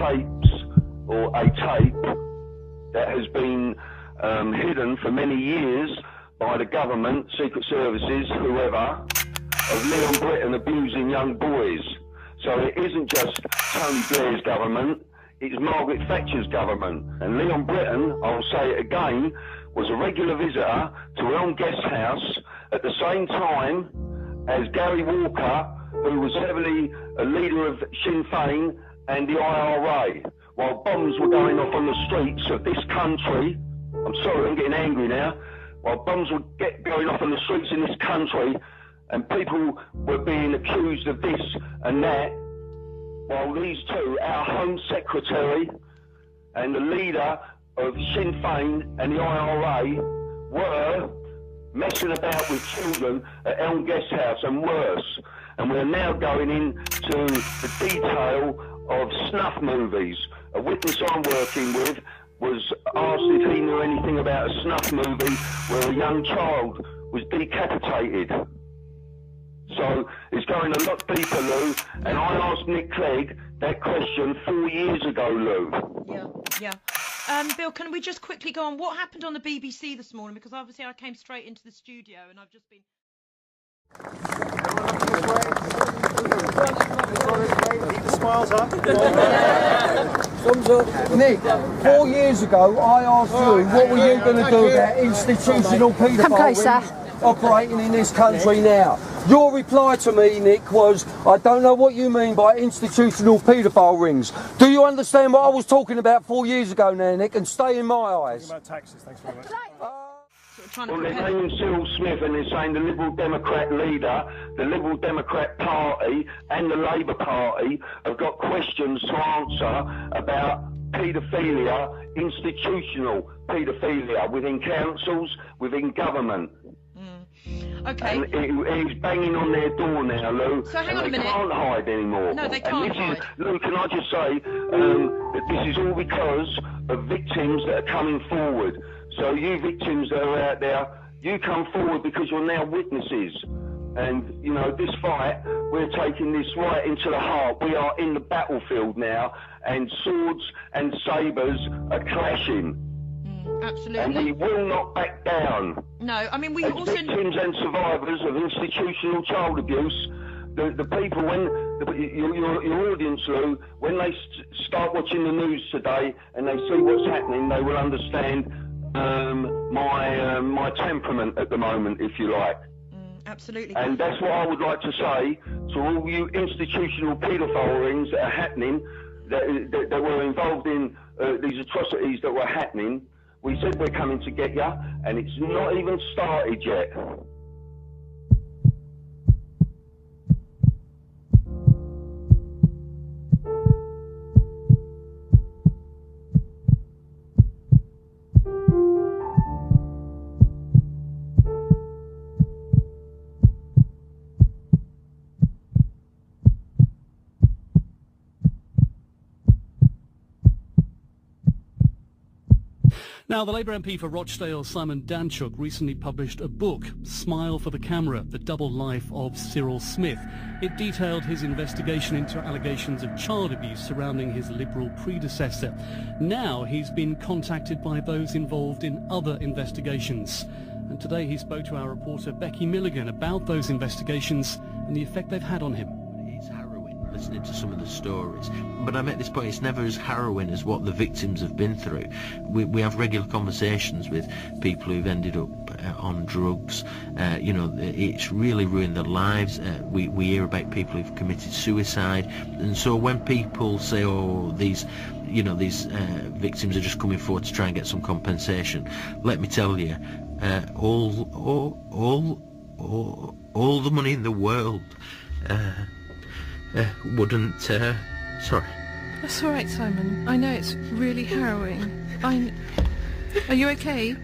tapes, or a tape that has been hidden for many years by the government, secret services, whoever, of Leon Britton abusing young boys. So it isn't just Tony Blair's government, it's Margaret Thatcher's government. And Leon Britton, I'll say it again, was a regular visitor to Elm Guest House at the same time as Gary Walker, who was heavily a leader of Sinn Féin and the IRA, while bombs were going off on the streets of this country. I'm sorry, I'm getting angry now. While bombs were going off on the streets in this country, and people were being accused of this and that, while these two, our Home Secretary and the leader of Sinn Féin and the IRA, were messing about with children at Elm Guest House and worse. And we're now going into the detail of snuff movies. A witness I'm working with was asked if he knew anything about a snuff movie where a young child was decapitated. So it's going a lot deeper, Lou, and I asked Nick Clegg that question 4 years ago, Lou. Yeah. Bill, can we just quickly go on? What happened on the BBC this morning? Because obviously I came straight into the studio and I've just been... Keep the smiles up. Thumbs up. Nick, 4 years ago I asked you what were you going to do about institutional paedophile operating in this country now. Your reply to me, Nick, was, I don't know what you mean by institutional paedophile rings. Do you understand what I was talking about 4 years ago now, Nick, and stay in my eyes? Talking about taxes, thanks very much. Well, they're naming Cyril Smith and they're saying the Liberal Democrat leader, the Liberal Democrat Party and the Labour Party have got questions to answer about paedophilia, institutional paedophilia within councils, within government. Okay. And he's banging on their door now, Lou. So hang on a minute. They can't hide anymore. No, they can't hide. Lou, can I just say that this is all because of victims that are coming forward. So you victims that are out there, you come forward because you're now witnesses. And, you know, this fight, we're taking this right into the heart. We are in the battlefield now, and swords and sabres are clashing. Absolutely. And we will not back down. No, I mean, we As also... victims and survivors of institutional child abuse, the people, when your audience, Lou, when they start watching the news today and they see what's happening, they will understand my temperament at the moment, if you like. Absolutely. And that's what I would like to say to all you institutional paedophile rings that are happening, that were involved in these atrocities that were happening. We said we're coming to get you, and it's not even started yet. Now, the Labour MP for Rochdale, Simon Danchuk, recently published a book, Smile for the Camera, The Double Life of Cyril Smith. It detailed his investigation into allegations of child abuse surrounding his Liberal predecessor. Now he's been contacted by those involved in other investigations. And today he spoke to our reporter Becky Milligan about those investigations and the effect they've had on him. Listening to some of the stories, but I make this point, it's never as harrowing as what the victims have been through. We have regular conversations with people who've ended up on drugs. You know, it's really ruined their lives. We hear about people who've committed suicide, and so when people say, oh, these victims are just coming forward to try and get some compensation, let me tell you, all the money in the world wouldn't, sorry. That's all right, Simon. I know it's really harrowing. Are you okay?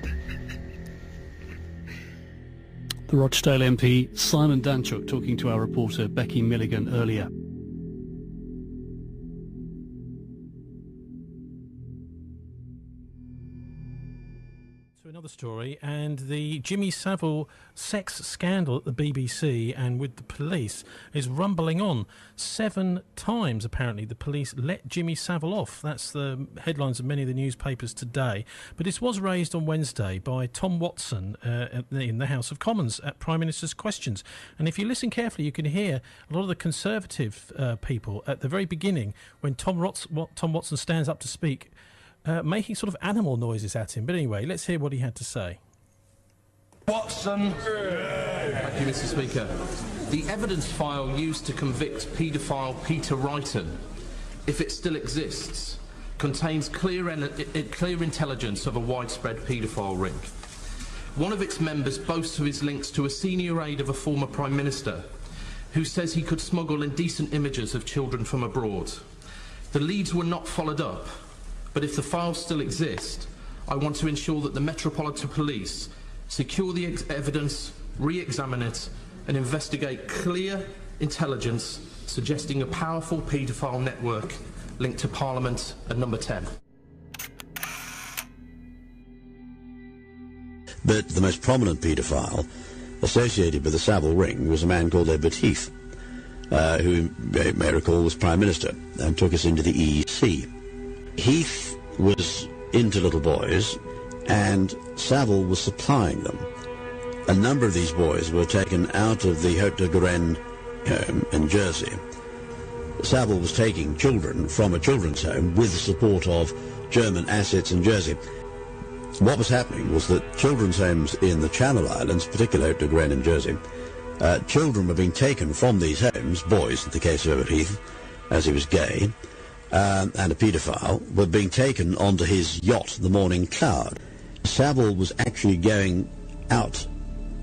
The Rochdale MP, Simon Danchuk, talking to our reporter Becky Milligan earlier. To another story, and the Jimmy Savile sex scandal at the BBC and with the police is rumbling on. 7 times, apparently, the police let Jimmy Savile off. That's the headlines of many of the newspapers today. But this was raised on Wednesday by Tom Watson in the House of Commons at Prime Minister's Questions. And if you listen carefully, you can hear a lot of the Conservative people at the very beginning when Tom Watson stands up to speak, making sort of animal noises at him. But anyway, let's hear what he had to say. Watson. Thank you, Mr. Speaker. The evidence file used to convict paedophile Peter Wrighton, if it still exists, contains clear intelligence of a widespread paedophile ring. One of its members boasts of his links to a senior aide of a former Prime Minister, who says he could smuggle indecent images of children from abroad. The leads were not followed up. But if the files still exist, I want to ensure that the Metropolitan Police secure the evidence, re-examine it, and investigate clear intelligence suggesting a powerful paedophile network linked to Parliament and Number 10. But the most prominent paedophile associated with the Savile ring was a man called Edward Heath, who you may recall was Prime Minister and took us into the EEC. Heath was into little boys, and Savile was supplying them. A number of these boys were taken out of the Haute de Garenne home in Jersey. Savile was taking children from a children's home with the support of German assets in Jersey. What was happening was that children's homes in the Channel Islands, particularly Haute de Garenne in Jersey, children were being taken from these homes, boys in the case of Edward Heath, as he was gay, and a paedophile, were being taken onto his yacht, the Morning Cloud. Savile was actually going out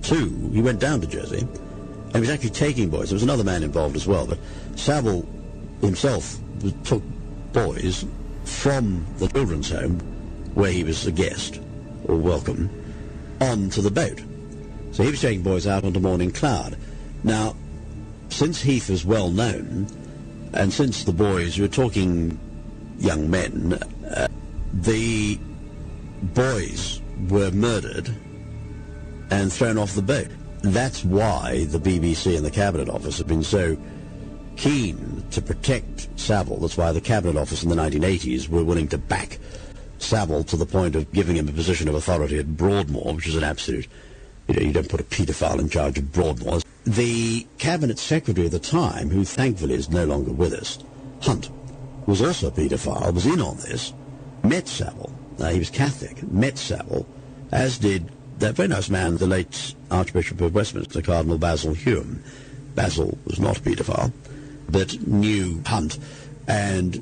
he went down to Jersey, and he was actually taking boys. There was another man involved as well, but Savile himself took boys from the children's home, where he was a guest, or welcome, onto the boat. So he was taking boys out onto Morning Cloud. Now, since Heath was well known, and since the boys were talking young men, the boys were murdered and thrown off the boat. That's why the BBC and the Cabinet Office have been so keen to protect Savile. That's why the Cabinet Office in the 1980s were willing to back Savile to the point of giving him a position of authority at Broadmoor, which is an absolute, you don't put a paedophile in charge of Broadmoor. The Cabinet Secretary at the time, who thankfully is no longer with us, Hunt, was also a paedophile, was in on this, met Savile. He was Catholic, met Savile, as did that very nice man, the late Archbishop of Westminster, Cardinal Basil Hume. Basil was not a paedophile, but knew Hunt and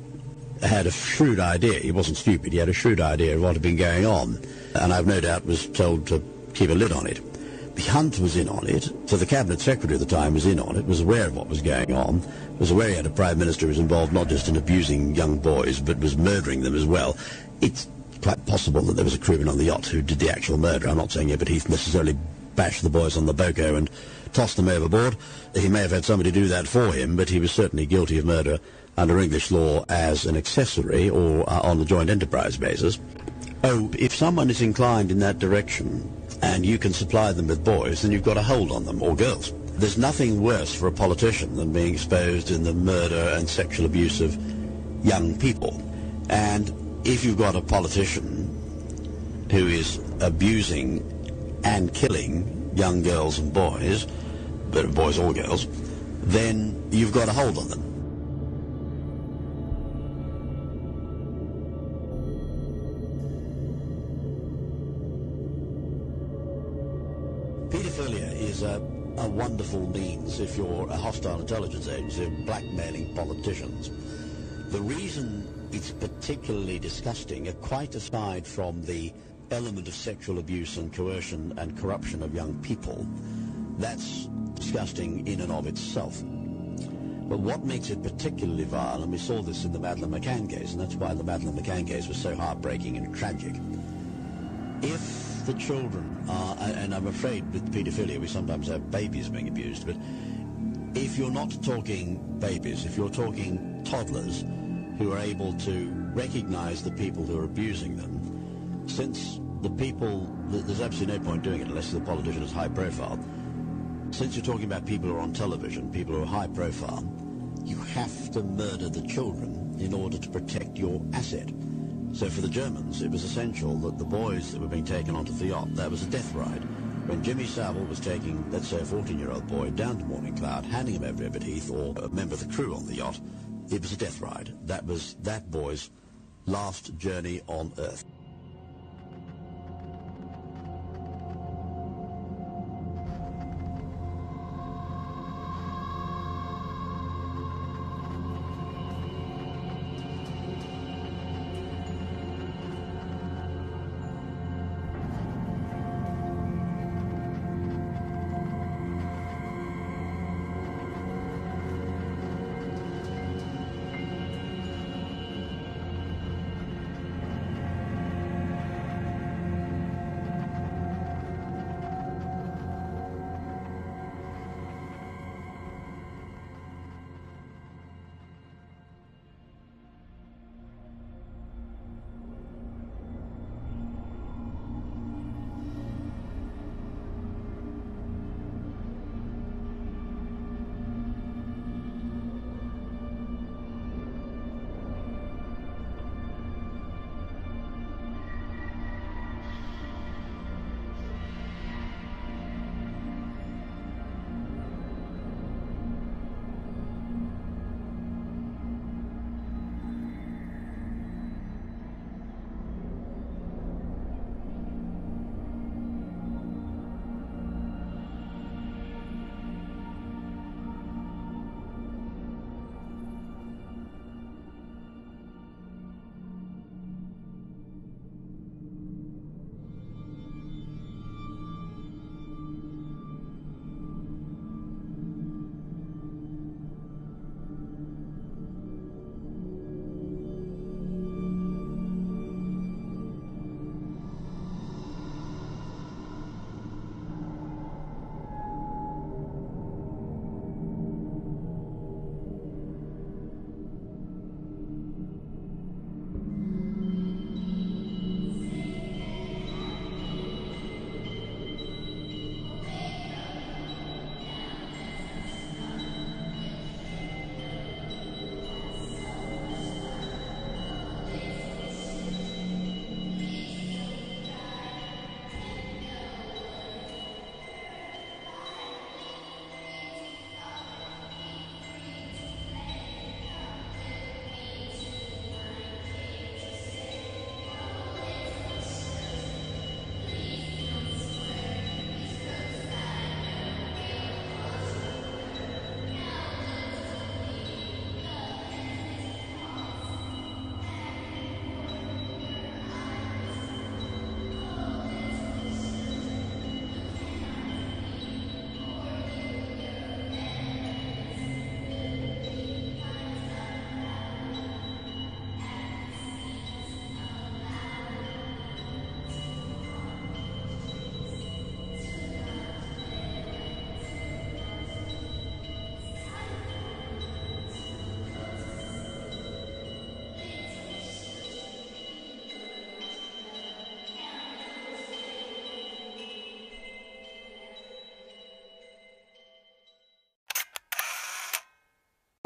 had a shrewd idea. He wasn't stupid, he had a shrewd idea of what had been going on, and I've no doubt was told to keep a lid on it. Hunt was in on it, so the Cabinet Secretary at the time was in on it, was aware of what was going on, was aware he had a Prime Minister who was involved not just in abusing young boys, but was murdering them as well. It's quite possible that there was a crewman on the yacht who did the actual murder. I'm not saying Edward Heath necessarily bashed the boys on the Boko and tossed them overboard. He may have had somebody do that for him, but he was certainly guilty of murder under English law as an accessory or on the joint enterprise basis. Oh, if someone is inclined in that direction and you can supply them with boys, then you've got a hold on them, or girls. There's nothing worse for a politician than being exposed in the murder and sexual abuse of young people. And if you've got a politician who is abusing and killing young girls and boys, but boys or girls, then you've got a hold on them. Paedophilia is a wonderful means, if you're a hostile intelligence agency, of blackmailing politicians. The reason it's particularly disgusting, quite aside from the element of sexual abuse and coercion and corruption of young people, that's disgusting in and of itself. But what makes it particularly vile, and we saw this in the Madeleine McCann case, and that's why the Madeleine McCann case was so heartbreaking and tragic, if the children are, and I'm afraid with paedophilia we sometimes have babies being abused, but if you're not talking babies, if you're talking toddlers who are able to recognize the people who are abusing them, since the people, there's absolutely no point doing it unless the politician is high profile. Since you're talking about people who are on television, people who are high profile, you have to murder the children in order to protect your asset. So for the Germans, it was essential that the boys that were being taken onto the yacht, that was a death ride. When Jimmy Savile was taking, let's say, a 14-year-old boy down to Morning Cloud, handing him over to I-Rabbi-T or a member of the crew on the yacht, it was a death ride. That was that boy's last journey on Earth.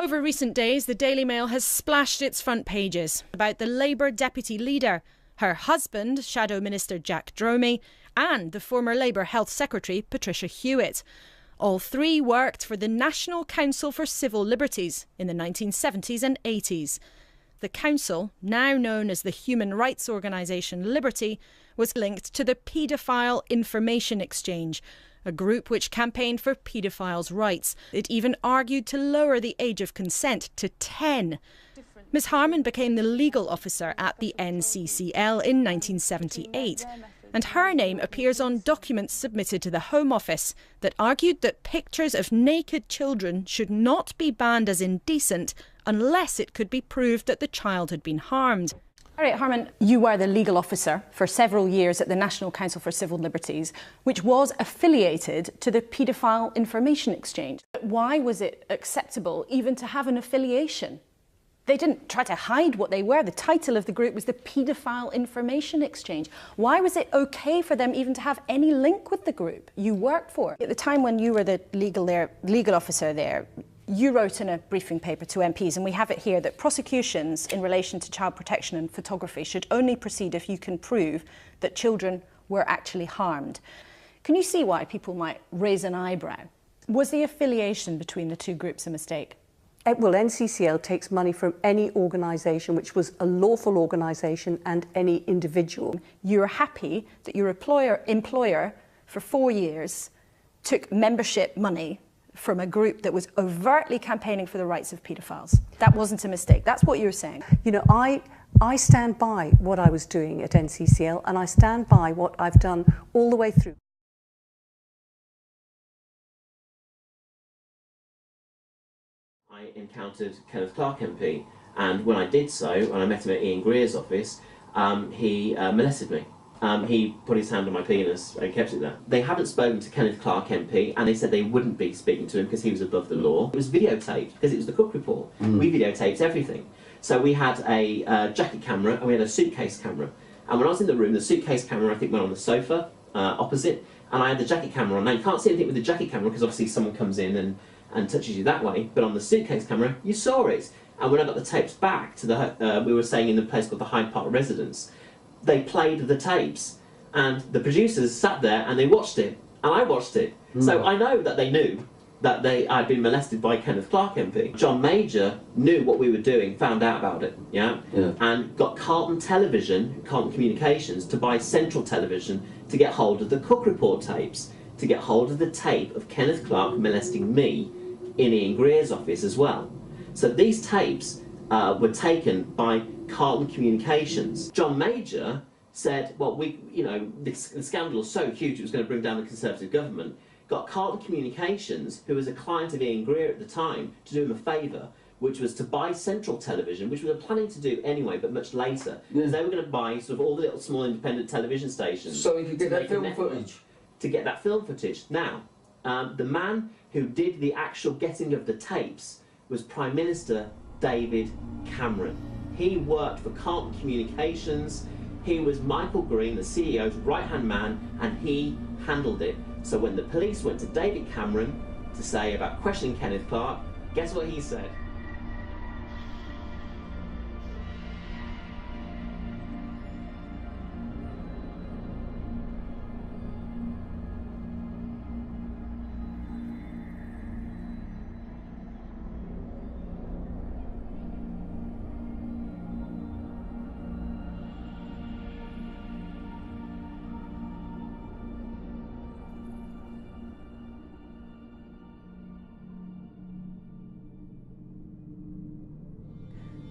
Over recent days, the Daily Mail has splashed its front pages about the Labour deputy leader, her husband, Shadow Minister Jack Dromey, and the former Labour Health Secretary Patricia Hewitt. All three worked for the National Council for Civil Liberties in the 1970s and 80s. The council, now known as the human rights organisation Liberty, was linked to the Paedophile Information Exchange, a group which campaigned for paedophiles' rights. It even argued to lower the age of consent to 10. Ms Harman became the legal officer at the NCCL in 1978, and her name appears on documents submitted to the Home Office that argued that pictures of naked children should not be banned as indecent unless it could be proved that the child had been harmed. All right, Harman, you were the legal officer for several years at the National Council for Civil Liberties, which was affiliated to the Paedophile Information Exchange. Why was it acceptable even to have an affiliation? They didn't try to hide what they were. The title of the group was the Paedophile Information Exchange. Why was it okay for them even to have any link with the group you worked for? At the time when you were the legal officer there, you wrote in a briefing paper to MPs, and we have it here, that prosecutions in relation to child protection and photography should only proceed if you can prove that children were actually harmed. Can you see why people might raise an eyebrow? Was the affiliation between the two groups a mistake? Well, NCCL takes money from any organisation which was a lawful organisation and any individual. You're happy that your employer for 4 years took membership money from a group that was overtly campaigning for the rights of paedophiles. That wasn't a mistake. That's what you're saying. You know, I stand by what I was doing at NCCL, and I stand by what I've done all the way through. I encountered Kenneth Clarke MP, and when I did so, and I met him at Ian Greer's office, he molested me. He put his hand on my penis and kept it there. They haven't spoken to Kenneth Clarke MP, and they said they wouldn't be speaking to him because he was above the law. It was videotaped because it was the Cook Report. We videotaped everything. So we had a jacket camera and we had a suitcase camera. And when I was in the room, the suitcase camera I think went on the sofa opposite, and I had the jacket camera on. Now you can't see anything with the jacket camera because obviously someone comes in and touches you that way, but on the suitcase camera you saw it. And when I got the tapes back to the, we were staying in the place called the Hyde Park Residence, they played the tapes, and the producers sat there and they watched it, and I watched it. So I know that they knew that I'd been molested by Kenneth Clarke MP. John Major knew what we were doing, found out about it, and got Carlton Television, Carlton Communications, to buy Central Television to get hold of the Cook Report tapes, to get hold of the tape of Kenneth Clarke molesting me in Ian Greer's office as well. So these tapes were taken by Carlton Communications. John Major said, well, the scandal was so huge it was going to bring down the Conservative government, got Carlton Communications, who was a client of Ian Greer at the time, to do him a favour, which was to buy Central Television, which we were planning to do anyway, but much later, because they were going to buy sort of all the little small independent television stations. So you could get that film footage? To get that film footage. Now, the man who did the actual getting of the tapes was Prime Minister David Cameron. He worked for Carlton Communications. He was Michael Green, the CEO's right-hand man, and he handled it. So when the police went to David Cameron to say about questioning Kenneth Clarke, guess what he said?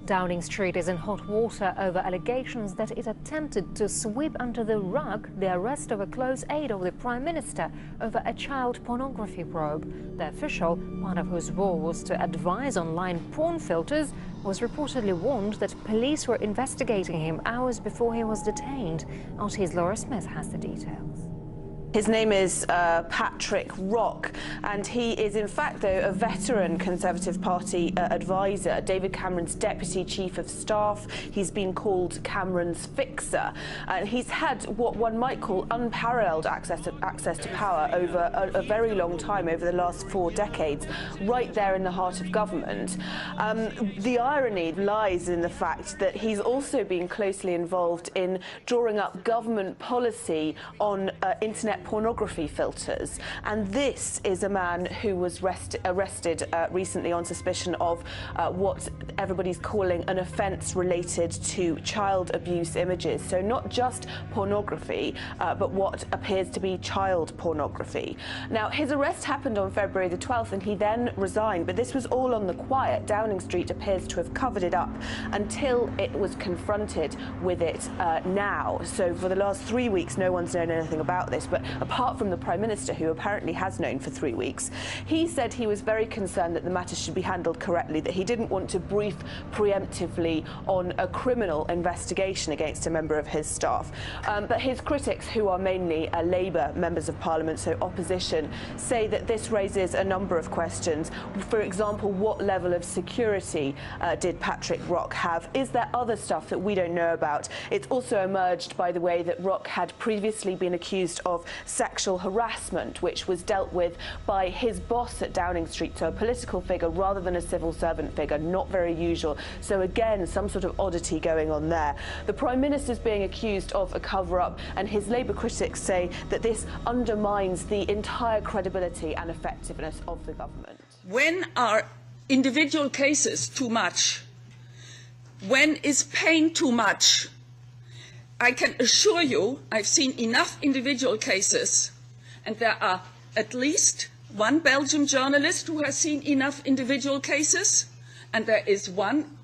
Downing Street is in hot water over allegations that it attempted to sweep under the rug the arrest of a close aide of the Prime Minister over a child pornography probe. The official, part of whose role was to advise online porn filters, was reportedly warned that police were investigating him hours before he was detained. RT's Laura Smith has the details. His name is Patrick Rock, and he is in fact, though, a veteran Conservative Party advisor, David Cameron's Deputy Chief of Staff. He's been called Cameron's fixer, and he's had what one might call unparalleled access to power over a very long time, over the last 4 decades, right there in the heart of government. The irony lies in the fact that he's also been closely involved in drawing up government policy on internet pornography filters, and this is a man who was arrested recently on suspicion of what everybody's calling an offence related to child abuse images. So not just pornography, but what appears to be child pornography. Now, his arrest happened on February the 12th, and he then resigned, but this was all on the quiet. Downing Street appears to have covered it up until it was confronted with it now. So for the last 3 weeks, no one's known anything about this, but apart from the Prime Minister, who apparently has known for 3 weeks. He said he was very concerned that the matter should be handled correctly, that he didn't want to brief preemptively on a criminal investigation against a member of his staff. But his critics, who are mainly Labour members of Parliament, so opposition, say that this raises a number of questions. For example, what level of security did Patrick Rock have? Is there other stuff that we don't know about? It's also emerged, by the way, that Rock had previously been accused of sexual harassment, which was dealt with by his boss at Downing Street, so a political figure rather than a civil servant figure, not very usual. So again, some sort of oddity going on there. The Prime Minister's being accused of a cover-up, and his Labour critics say that this undermines the entire credibility and effectiveness of the government. When are individual cases too much? When is pain too much? I can assure you I've seen enough individual cases, and there are at least one Belgian journalist who has seen enough individual cases, and there is one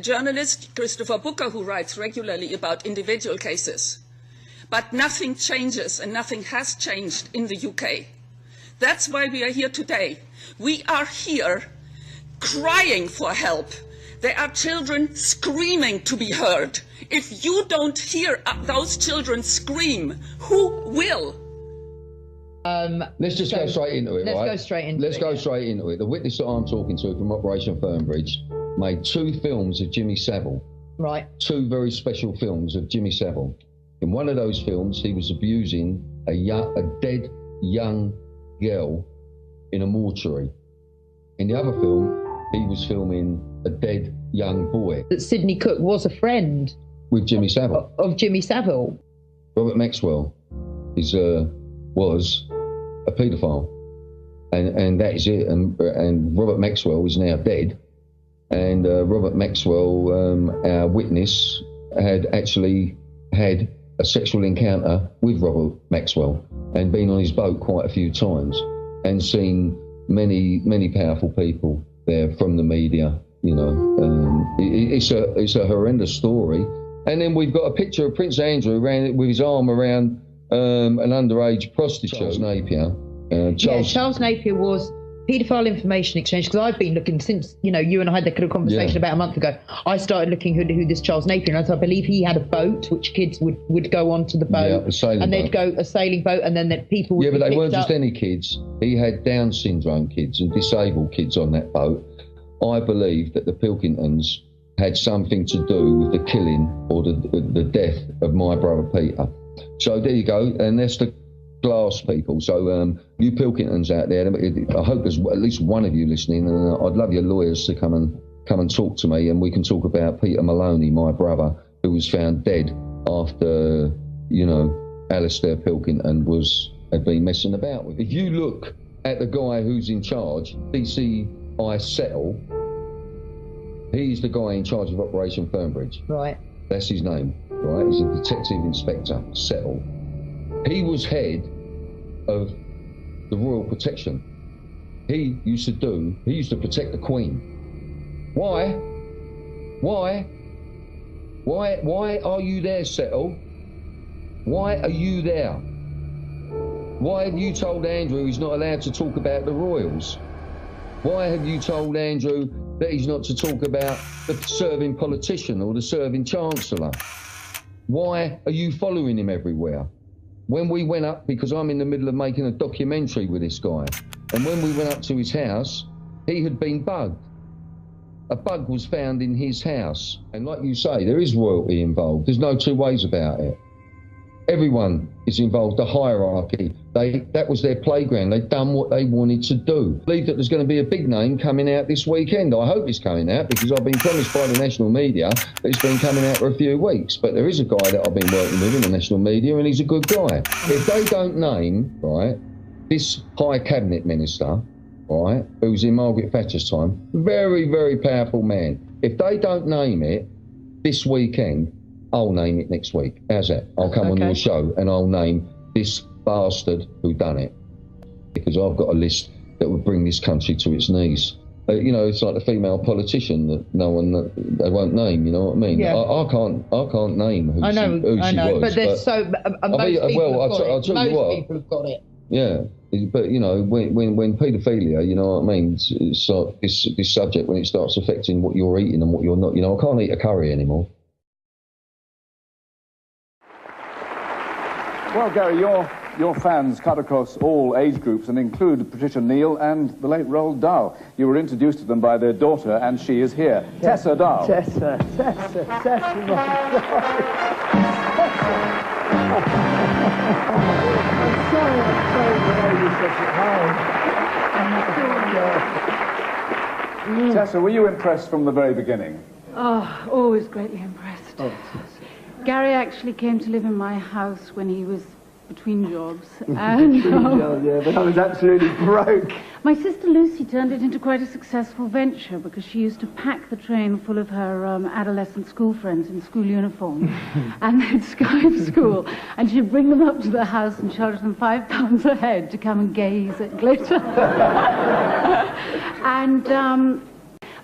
journalist, Christopher Booker, who writes regularly about individual cases. But nothing changes, and nothing has changed in the UK. That's why we are here today. We are here crying for help. There are children screaming to be heard. If you don't hear those children scream, who will? Let's just go straight into it, right? Let's go straight into it. Let's go straight into it. The witness that I'm talking to from Operation Fernbridge made 2 films of Jimmy Savile. Right. 2 very special films of Jimmy Savile. In one of those films, he was abusing a dead young girl in a mortuary. In the other film, he was filming a dead young boy. That Sidney Cook was a friend with Jimmy Savile. Of Jimmy Savile. Robert Maxwell was a paedophile, and that is it. And Robert Maxwell is now dead. And Robert Maxwell, our witness, had actually had a sexual encounter with Robert Maxwell and been on his boat quite a few times and seen many powerful people there from the media. You know, it's a horrendous story. And then we've got a picture of Prince Andrew with his arm around an underage prostitute, Charles Napier. Charles Napier was paedophile information exchange, because I've been looking since, you know, you and I had that kind of conversation about a month ago. I started looking who this Charles Napier is. I believe he had a boat which kids would go onto the boat, they'd go a sailing boat, and then that people would but they weren't just any kids. He had Down syndrome kids and disabled kids on that boat. I believe that the Pilkingtons had something to do with the killing or the death of my brother Peter. So there you go, and that's the glass people. So you Pilkingtons out there, I hope there's at least one of you listening, and I'd love your lawyers to come and talk to me, and we can talk about Peter Maloney, my brother, who was found dead after, you know, Alistair Pilkington had been messing about with. If you look at the guy who's in charge, DCI Settle, he's the guy in charge of Operation Fernbridge. Right. That's his name, right? He's a detective inspector, Settle. He was head of the Royal Protection. He used to protect the Queen. Why are you there, Settle? Why are you there? Why have you told Andrew he's not allowed to talk about the royals? Why have you told Andrew that he's not to talk about the serving politician or the serving chancellor? Why are you following him everywhere? When we went up, because I'm in the middle of making a documentary with this guy, and when we went up to his house, he had been bugged. A bug was found in his house. And like you say, there is royalty involved. There's no 2 ways about it. Everyone is involved, the hierarchy. That was their playground. They'd done what they wanted to do. I believe that there's going to be a big name coming out this weekend. I hope it's coming out, because I've been promised by the national media that it's been coming out for a few weeks. But there is a guy that I've been working with in the national media, and he's a good guy. If they don't name, right, this high cabinet minister, right, who was in Margaret Thatcher's time, very, very powerful man. If they don't name it this weekend, I'll name it next week. How's that? I'll come on your show and I'll name this bastard who done it. Because I've got a list that would bring this country to its knees. You know, it's like the female politician that they won't name. You know what I mean? Yeah. I can't name who I know, she was. but there's most people have got it. I'll tell you Most what. people have got it. Yeah, but you know, when paedophilia, you know what I mean, it's like this subject, when it starts affecting what you're eating and what you're not. You know, I can't eat a curry anymore. Well, Gary, your fans cut across all age groups and include Patricia Neal and the late Roald Dahl. You were introduced to them by their daughter, and she is here. Yeah. Tessa Dahl. Tessa, my Tessa, were you impressed from the very beginning? Oh, always greatly impressed. Oh. Gary actually came to live in my house when he was between jobs. And, yeah, but I was absolutely broke. My sister Lucy turned it into quite a successful venture because she used to pack the train full of her adolescent school friends in school uniform and they'd Skype school, and she'd bring them up to the house and charge them £5 a head to come and gaze at glitter. And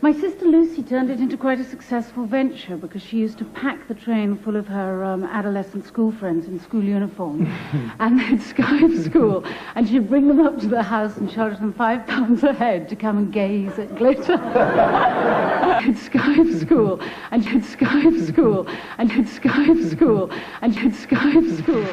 my sister Lucy turned it into quite a successful venture because she used to pack the train full of her adolescent school friends in school uniform and they'd Skype school, and she'd bring them up to the house and charge them £5 a head to come and gaze at glitter. She'd Skype school, and she'd Skype school, and she'd Skype school, and she'd Skype school.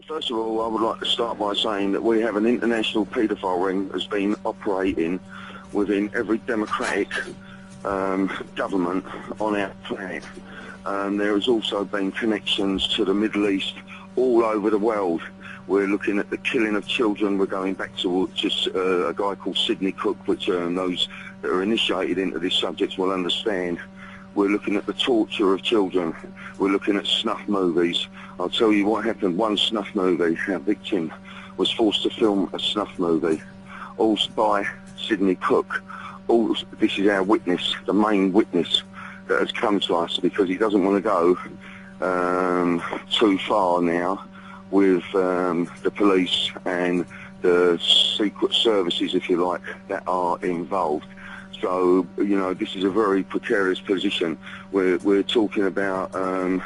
First of all, I would like to start by saying that we have an international paedophile ring that's been operating within every democratic government on our planet. There has also been connections to the Middle East all over the world. We're looking at the killing of children. We're going back to just a guy called Sidney Cook, which those that are initiated into this subject will understand. We're looking at the torture of children. We're looking at snuff movies. I'll tell you what happened. One snuff movie, our victim was forced to film a snuff movie, all by Sidney Cook. This is our witness, the main witness that has come to us, because he doesn't want to go too far now with the police and the secret services, if you like, that are involved. So, you know, this is a very precarious position. We're talking about, and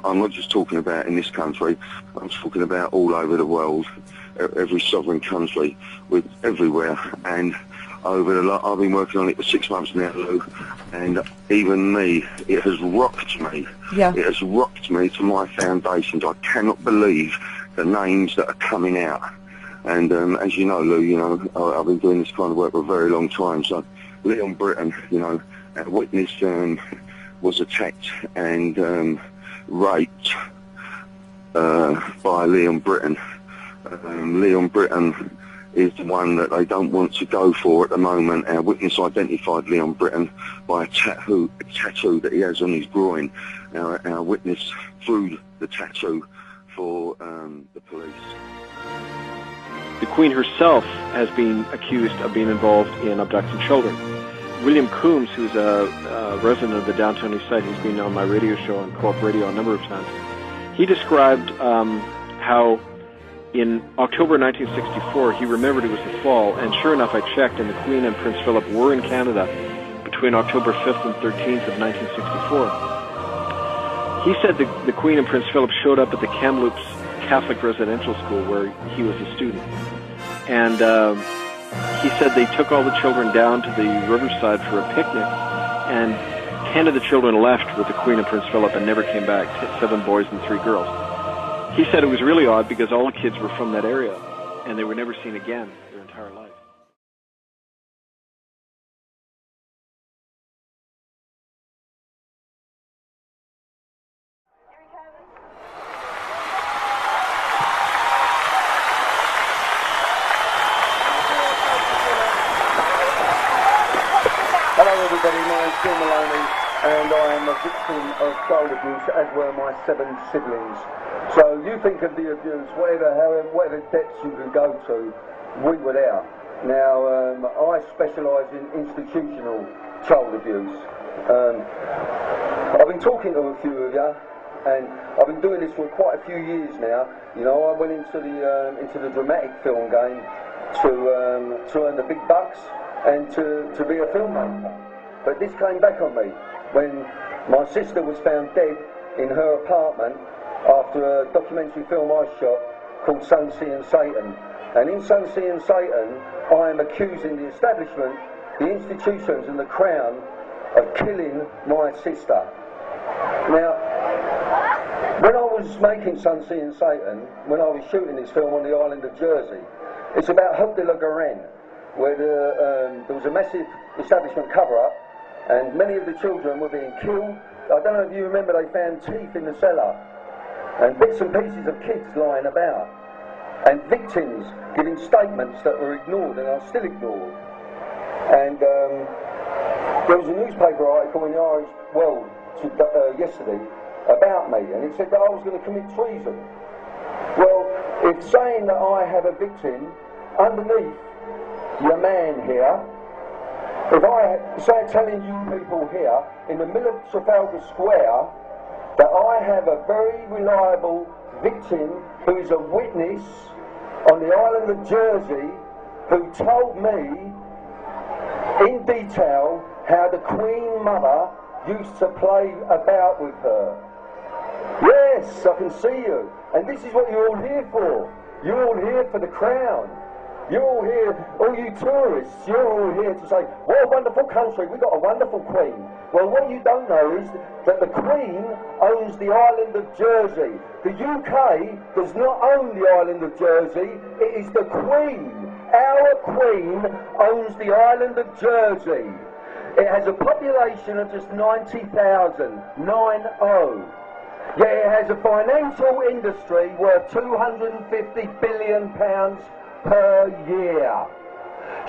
I'm not just talking about in this country, I'm talking about all over the world, every sovereign country, with everywhere. And I've been working on it for 6 months now, Lou, and even me, it has rocked me. Yeah. It has rocked me to my foundations. I cannot believe the names that are coming out. And as you know, Lou, you know, I've been doing this kind of work for a very long time. So Leon Britton, you know, a witness was attacked and raped by Leon Britton. Leon Britton is the one that they don't want to go for at the moment. Our witness identified Leon Britton by a tattoo that he has on his groin. Our witness threw the tattoo for the police. The Queen herself has been accused of being involved in abducting children. William Coombs, who's a resident of the downtown east side, he's been on my radio show on Co-op Radio a number of times, he described how in October 1964 he remembered it was the fall, and sure enough I checked, and the Queen and Prince Philip were in Canada between October 5th and 13th of 1964. He said the Queen and Prince Philip showed up at the Kamloops Catholic residential school where he was a student. And he said they took all the children down to the riverside for a picnic, and 10 of the children left with the Queen and Prince Philip and never came back, 7 boys and 3 girls. He said it was really odd because all the kids were from that area, and they were never seen again their entire life. Hello everybody, my name's Phil Maloney and I am a victim of child abuse, as were my 7 siblings. So you think of the abuse, whatever depths you can go to, we were there. Now I specialise in institutional child abuse. I've been talking to a few of you, and I've been doing this for quite a few years now. You know, I went into the dramatic film game to earn the big bucks and to be a filmmaker. But this came back on me when my sister was found dead in her apartment after a documentary film I shot called Sun, Sea and Satan. And in Sun, Sea and Satan, I am accusing the establishment, the institutions and the Crown of killing my sister. Now, when I was making Sun, Sea and Satan, when I was shooting this film on the island of Jersey, it's about Hope de la Garenne, where there was a massive establishment cover-up and many of the children were being killed. I don't know if you remember, they found teeth in the cellar and bits and pieces of kids lying about and victims giving statements that were ignored and are still ignored. And there was a newspaper article in the Irish World yesterday about me, and it said that I was going to commit treason. Well, it's saying that I have a victim underneath your man here. If I say telling you people here in the middle of Trafalgar Square that I have a very reliable victim who is a witness on the island of Jersey who told me in detail how the Queen Mother used to play about with her. Yes, I can see you. And this is what you're all here for. You're all here for the Crown. You're all here, all you tourists, you're all here to say, what a wonderful country, we've got a wonderful Queen. Well, what you don't know is that the Queen owns the island of Jersey. The UK does not own the island of Jersey, it is the Queen. Our Queen owns the island of Jersey. It has a population of just 90,000, 9-0. Yet it has a financial industry worth £250 billion per year.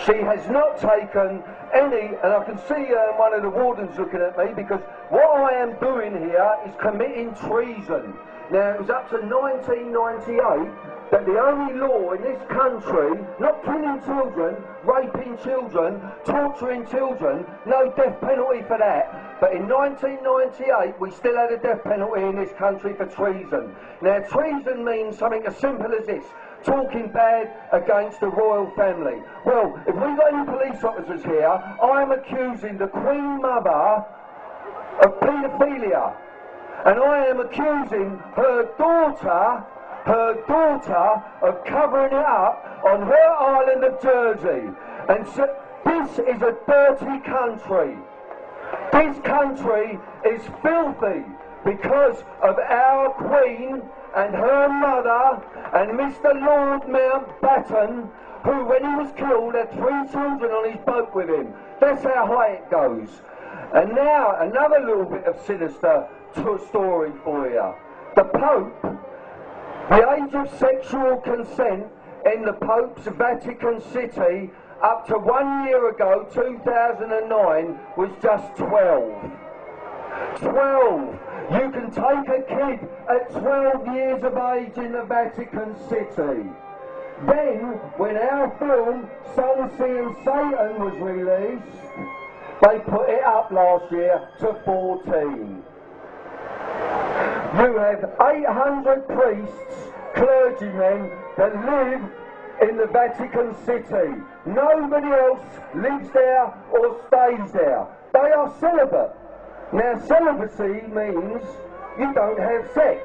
She has not taken any, and I can see one of the wardens looking at me, because what I am doing here is committing treason. Now, it was up to 1998 that the only law in this country, not killing children, raping children, torturing children, no death penalty for that. But in 1998, we still had a death penalty in this country for treason. Now, treason means something as simple as this: talking bad against the royal family. Well, if we've got any police officers here, I am accusing the Queen Mother of paedophilia. And I am accusing her daughter of covering it up on her island of Jersey. And so this is a dirty country. This country is filthy because of our Queen and her mother and Mr. Lord Mountbatten, who, when he was killed, had 3 children on his boat with him. That's how high it goes. And now, another little bit of sinister story for you. The Pope, the age of sexual consent in the Pope's Vatican City up to 1 year ago, 2009, was just 12. 12. You can take a kid at 12 years of age in the Vatican City. Then, when our film Sun, Sea and Satan was released, they put it up last year to 14. You have 800 priests, clergymen that live in the Vatican City. Nobody else lives there or stays there. They are celibate. Now, celibacy means you don't have sex.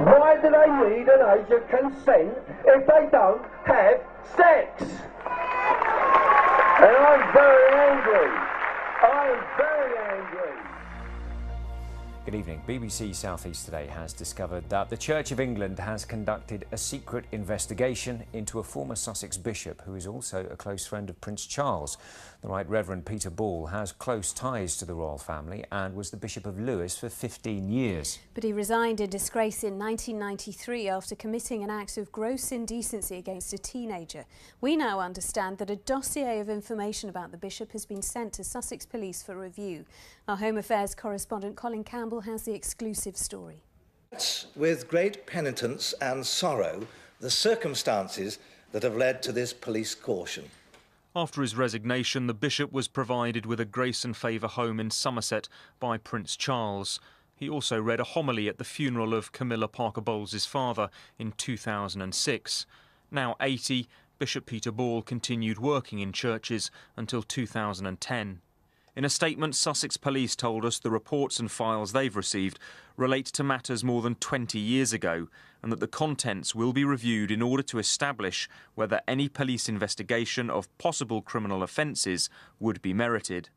Why do they need an age of consent if they don't have sex? And I'm very angry. I am very angry. Good evening. BBC South East Today has discovered that the Church of England has conducted a secret investigation into a former Sussex bishop who is also a close friend of Prince Charles. The Right Reverend Peter Ball has close ties to the royal family and was the Bishop of Lewes for 15 years. But he resigned in disgrace in 1993 after committing an act of gross indecency against a teenager. We now understand that a dossier of information about the bishop has been sent to Sussex Police for review. Our Home Affairs correspondent Colin Campbell has the exclusive story. With great penitence and sorrow, the circumstances that have led to this police caution. After his resignation, the bishop was provided with a grace and favour home in Somerset by Prince Charles. He also read a homily at the funeral of Camilla Parker Bowles' father in 2006. Now 80, Bishop Peter Ball continued working in churches until 2010. In a statement, Sussex Police told us the reports and files they've received relate to matters more than 20 years ago and that the contents will be reviewed in order to establish whether any police investigation of possible criminal offences would be merited.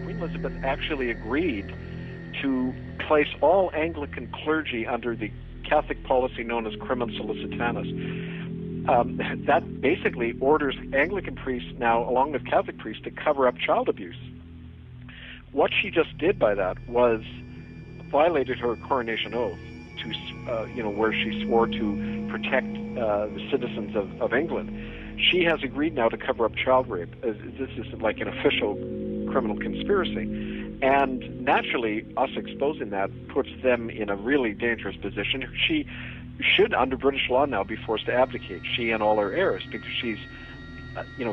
Elizabeth actually agreed to place all Anglican clergy under the Catholic policy known as Crimen Solicitanis. That basically orders Anglican priests now, along with Catholic priests, to cover up child abuse. What she just did by that was violated her coronation oath, where she swore to protect the citizens of England. She has agreed now to cover up child rape. This is like an official criminal conspiracy. And naturally, us exposing that puts them in a really dangerous position. She should, under British law now, be forced to abdicate, she and all her heirs, because she's,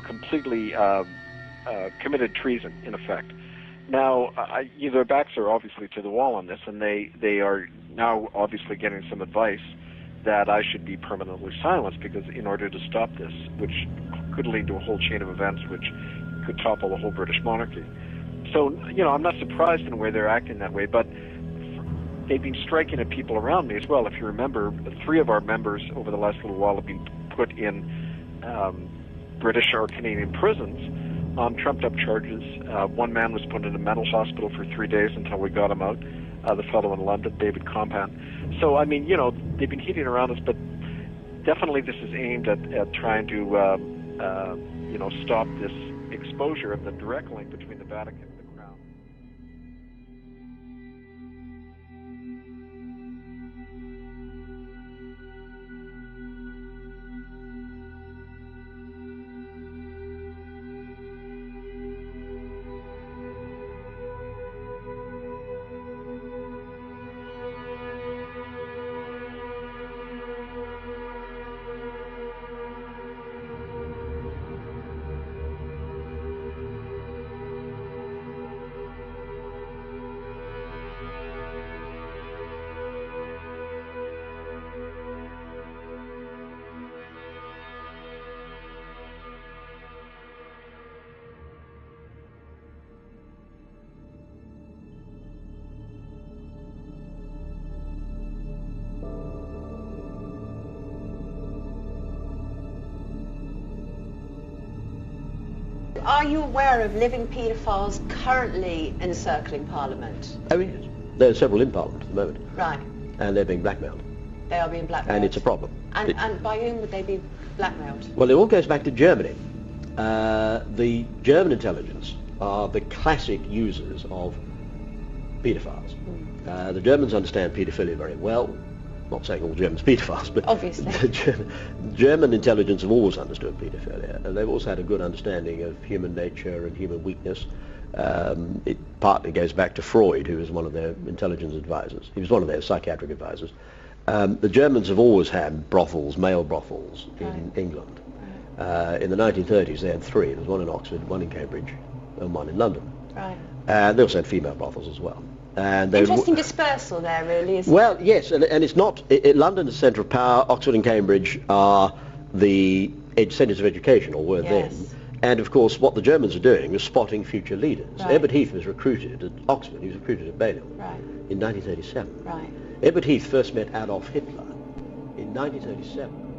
completely committed treason, in effect. Now, their backs are obviously to the wall on this, and they are now obviously getting some advice that I should be permanently silenced, because in order to stop this, which could lead to a whole chain of events which could topple the whole British monarchy. So, I'm not surprised in the way they're acting that way, but they've been striking at people around me as well. If you remember, 3 of our members over the last little while have been put in British or Canadian prisons on trumped-up charges. One man was put in a mental hospital for 3 days until we got him out, the fellow in London, David Compan. So, they've been hitting around us, but definitely this is aimed at trying to, stop this exposure of the direct link between the Vatican and the Crown. Are you aware of living paedophiles currently encircling Parliament? Oh, yes. There are several in Parliament at the moment. Right. And they're being blackmailed. They are being blackmailed. And it's a problem. And by whom would they be blackmailed? Well, it all goes back to Germany. The German intelligence are the classic users of paedophiles. The Germans understand paedophilia very well. Not saying all Germans are paedophiles, but obviously the German intelligence have always understood paedophilia, and they've also had a good understanding of human nature and human weakness. It partly goes back to Freud, who was one of their intelligence advisors. He was one of their psychiatric advisors. The Germans have always had brothels, male brothels, in England. In the 1930s they had 3. There was one in Oxford, one in Cambridge, and one in London. Right. And they also had female brothels as well. And interesting dispersal there, really, isn't well, it? Yes, and it's not... London is the centre of power. Oxford and Cambridge are the centres of education, or were then. And of course, what the Germans are doing is spotting future leaders. Right. Ebert Heath was recruited at Oxford. He was recruited at Balliol in 1937. Right. Ebert Heath first met Adolf Hitler in 1937.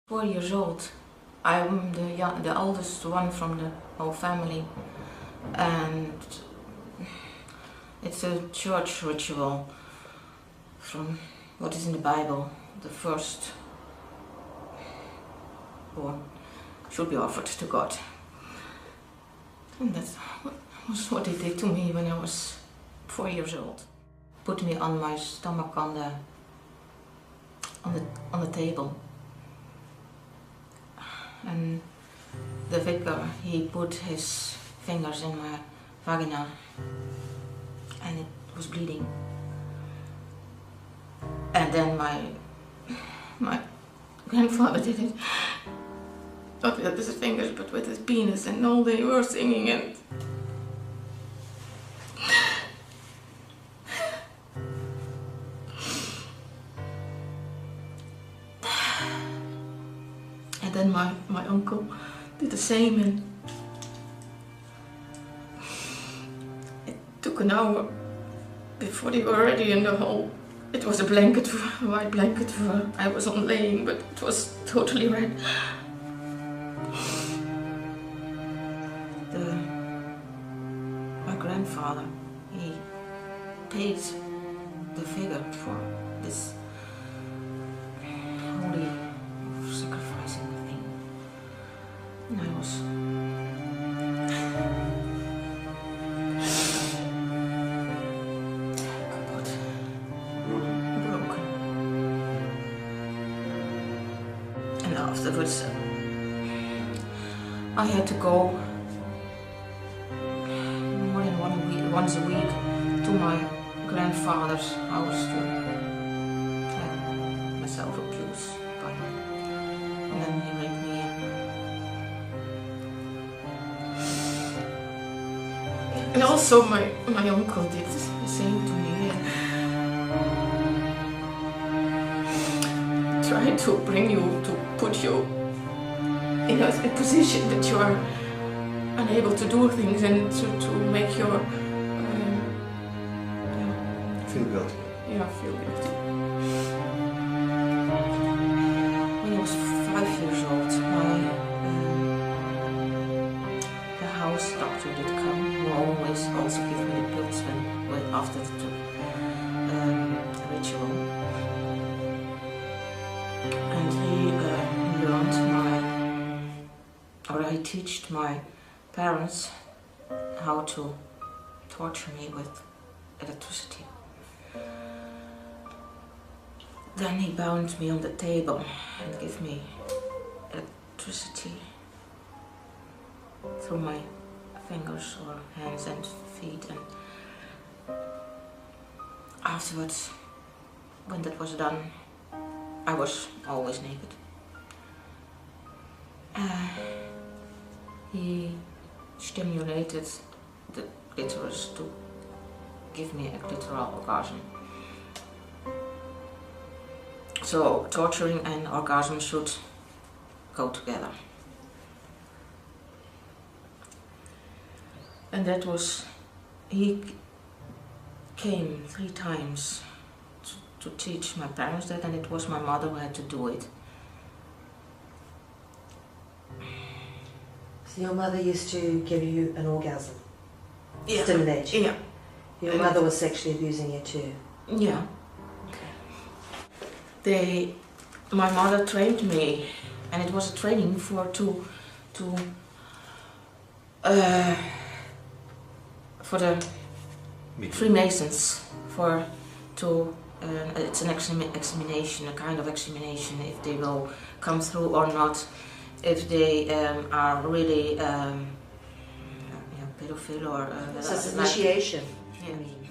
"4 years old. I'm the oldest one from the whole family, and it's a church ritual from what is in the Bible. The first born should be offered to God, and that was what they did to me when I was 4 years old. Put me on my stomach on the table. And the vicar, he put his fingers in my vagina and it was bleeding. And then my grandfather did it, not with his fingers but with his penis, and all they were singing and then my uncle did the same, and it took an hour before they were ready in the hole. It was a blanket, a white blanket I was on laying, but it was totally red. My grandfather, he paid the figure for this holy sacrificing thing. And I was broken. And afterwards, I had to go more than once a week to my grandfather's house to have myself abused by him. And then he raped me. And also my uncle did the same to me. Trying to bring you, to put you in a position that you are unable to do things and to make your feel guilty. Yeah, feel guilty. When I was 5 years old, the house doctor did come, who always also gave me the pills after the ritual. And he learned he taught my parents how to torture me with electricity. Then he bound me on the table and gave me electricity through my fingers or hands and feet, and afterwards, when that was done, I was always naked. He stimulated the clitoris to give me a clitoral orgasm. So torturing and orgasm should go together. And that was, he came 3 times to teach my parents that, and it was my mother who had to do it. So your mother used to give you an orgasm? Yeah. Stimulate you? Yeah. Your mother was sexually abusing you too? Yeah. My mother trained me, and it was a training for the Freemasons, it's an examination, a kind of examination, if they will come through or not, if they are really pedophile or... So it's initiation, yeah. you mean?